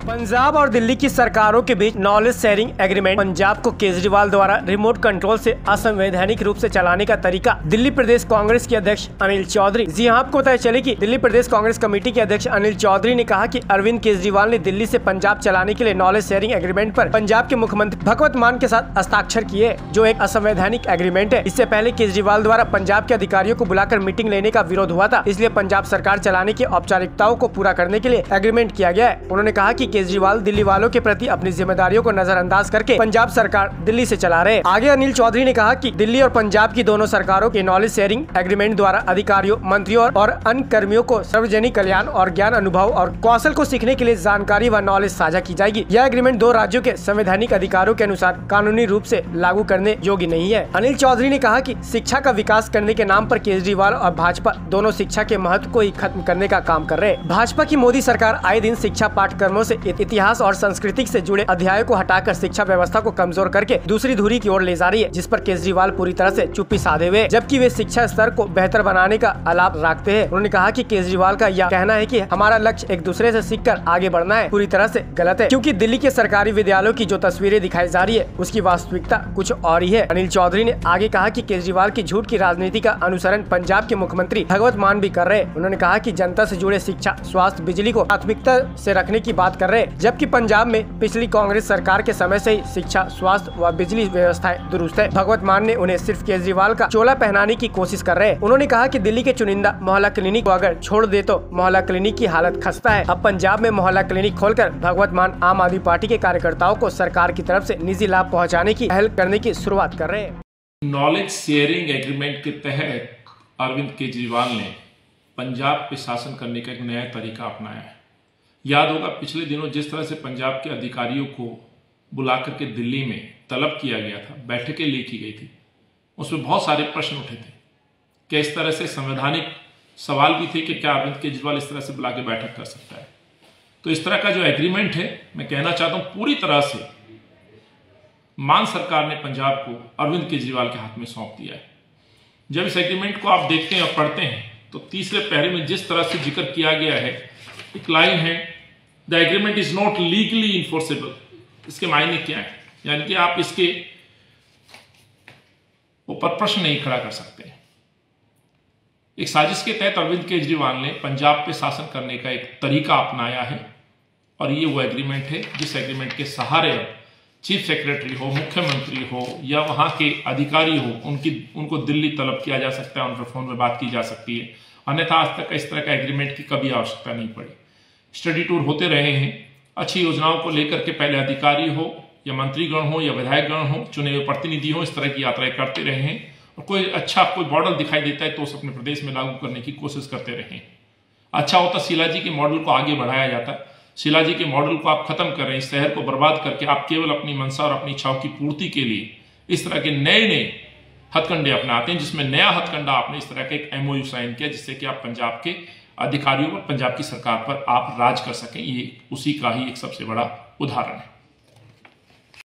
पंजाब और दिल्ली की सरकारों के बीच नॉलेज शेयरिंग एग्रीमेंट पंजाब को केजरीवाल द्वारा रिमोट कंट्रोल से असंवैधानिक रूप से चलाने का तरीका। दिल्ली प्रदेश कांग्रेस के अध्यक्ष अनिल चौधरी। जी हां, आपको पता चले कि दिल्ली प्रदेश कांग्रेस कमेटी के अध्यक्ष अनिल चौधरी ने कहा कि अरविंद केजरीवाल ने दिल्ली से पंजाब चलाने के लिए नॉलेज शेयरिंग एग्रीमेंट पर पंजाब के मुख्यमंत्री भगवत मान के साथ हस्ताक्षर किए, जो एक असंवैधानिक एग्रीमेंट है। इससे पहले केजरीवाल द्वारा पंजाब के अधिकारियों को बुलाकर मीटिंग लेने का विरोध हुआ था, इसलिए पंजाब सरकार चलाने की औपचारिकताओं को पूरा करने के लिए एग्रीमेंट किया गया है। उन्होंने कहा कि केजरीवाल दिल्ली वालों के प्रति अपनी जिम्मेदारियों को नजरअंदाज करके पंजाब सरकार दिल्ली से चला रहे। आगे अनिल चौधरी ने कहा कि दिल्ली और पंजाब की दोनों सरकारों के नॉलेज शेयरिंग एग्रीमेंट द्वारा अधिकारियों, मंत्रियों और अन्य कर्मियों को सार्वजनिक कल्याण और ज्ञान, अनुभव और कौशल को सीखने के लिए जानकारी व नॉलेज साझा की जाएगी। यह एग्रीमेंट दो राज्यों के संवैधानिक अधिकारों के अनुसार कानूनी रूप से लागू करने योग्य नहीं है। अनिल चौधरी ने कहा कि शिक्षा का विकास करने के नाम पर केजरीवाल और भाजपा दोनों शिक्षा के महत्व को ही खत्म करने का काम कर रहे हैं। भाजपा की मोदी सरकार आए दिन शिक्षा पाठ्यक्रमों से इतिहास और संस्कृति से जुड़े अध्यायों को हटाकर शिक्षा व्यवस्था को कमजोर करके दूसरी धुरी की ओर ले जा रही है, जिस पर केजरीवाल पूरी तरह से चुप्पी साधे हुए, जबकि वे शिक्षा स्तर को बेहतर बनाने का आलाप रखते हैं। उन्होंने कहा कि केजरीवाल का यह कहना है कि हमारा लक्ष्य एक दूसरे से सीखकर आगे बढ़ना है, पूरी तरह से गलत है, क्योंकि दिल्ली के सरकारी विद्यालयों की जो तस्वीरें दिखाई जा रही है उसकी वास्तविकता कुछ और ही है। अनिल चौधरी ने आगे कहा कि केजरीवाल की झूठ की राजनीति का अनुसरण पंजाब के मुख्यमंत्री भगवत मान भी कर रहे हैं। उन्होंने कहा कि जनता से जुड़े शिक्षा, स्वास्थ्य, बिजली को प्राथमिकता से रखने की बात कर रहे हैं, जबकि पंजाब में पिछली कांग्रेस सरकार के समय से ही शिक्षा, स्वास्थ्य व बिजली व्यवस्थाएं दुरुस्त है। भगवत मान ने उन्हें सिर्फ केजरीवाल का चोला पहनाने की कोशिश कर रहे हैं। उन्होंने कहा कि दिल्ली के चुनिंदा मोहल्ला क्लिनिक को अगर छोड़ दे तो मोहल्ला क्लिनिक की हालत खस्ता है। अब पंजाब में मोहल्ला क्लिनिक खोलकर भगवत मान आम आदमी पार्टी के कार्यकर्ताओं को सरकार की तरफ से निजी लाभ पहुँचाने की पहल करने की शुरुआत कर रहे हैं। नॉलेज शेयरिंग एग्रीमेंट के तहत अरविंद केजरीवाल ने पंजाब पे शासन करने का एक नया तरीका अपनाया है। याद होगा पिछले दिनों जिस तरह से पंजाब के अधिकारियों को बुला करके दिल्ली में तलब किया गया था, बैठकें ली की गई थी, उसमें बहुत सारे प्रश्न उठे थे। क्या इस तरह से संवैधानिक सवाल भी थे कि क्या अरविंद केजरीवाल इस तरह से बुला के बैठक कर सकता है। तो इस तरह का जो एग्रीमेंट है, मैं कहना चाहता हूं पूरी तरह से मान सरकार ने पंजाब को अरविंद केजरीवाल के हाथ में सौंप दिया है। जब इस एग्रीमेंट को आप देखते हैं और पढ़ते हैं तो तीसरे पैरे में जिस तरह से जिक्र किया गया है, एक लाइन है, the agreement is not legally enforceable. इसके मायने क्या है? यानी कि आप इसके ऊपर प्रश्न नहीं खड़ा कर सकते। एक साजिश के तहत अरविंद केजरीवाल ने पंजाब पे शासन करने का एक तरीका अपनाया है, और ये वो एग्रीमेंट है जिस एग्रीमेंट के सहारे चीफ सेक्रेटरी हो, मुख्यमंत्री हो या वहां के अधिकारी हो, उनको दिल्ली तलब किया जा सकता है, उनके फोन में बात की जा सकती है। अन्यथा आज तक इस तरह का एग्रीमेंट की कभी आवश्यकता नहीं पड़ी। स्टडी टूर होते रहे हैं, अच्छी योजनाओं को लेकर के पहले अधिकारी हो या मंत्रीगण हो या विधायकगण हो, चुने हुए प्रतिनिधि हो, इस तरह की यात्राएं करते रहे हैं, और कोई अच्छा कोई मॉडल दिखाई देता है तो उसे अपने प्रदेश में लागू करने की कोशिश करते रहे हैं। अच्छा होता शीला जी के मॉडल को आगे बढ़ाया जाता। शीला जी के मॉडल को आप खत्म कर रहे हैं, इस शहर को बर्बाद करके आप केवल अपनी मंशा और अपनी इच्छाओं की पूर्ति के लिए इस तरह के नए नए हथकंडे अपनाते हैं, जिसमें नया हथकंडा आपने इस तरह का एक MOU साइन किया जिससे कि आप पंजाब के अधिकारियों पर, पंजाब की सरकार पर आप राज कर सकें। ये उसी का ही एक सबसे बड़ा उदाहरण है।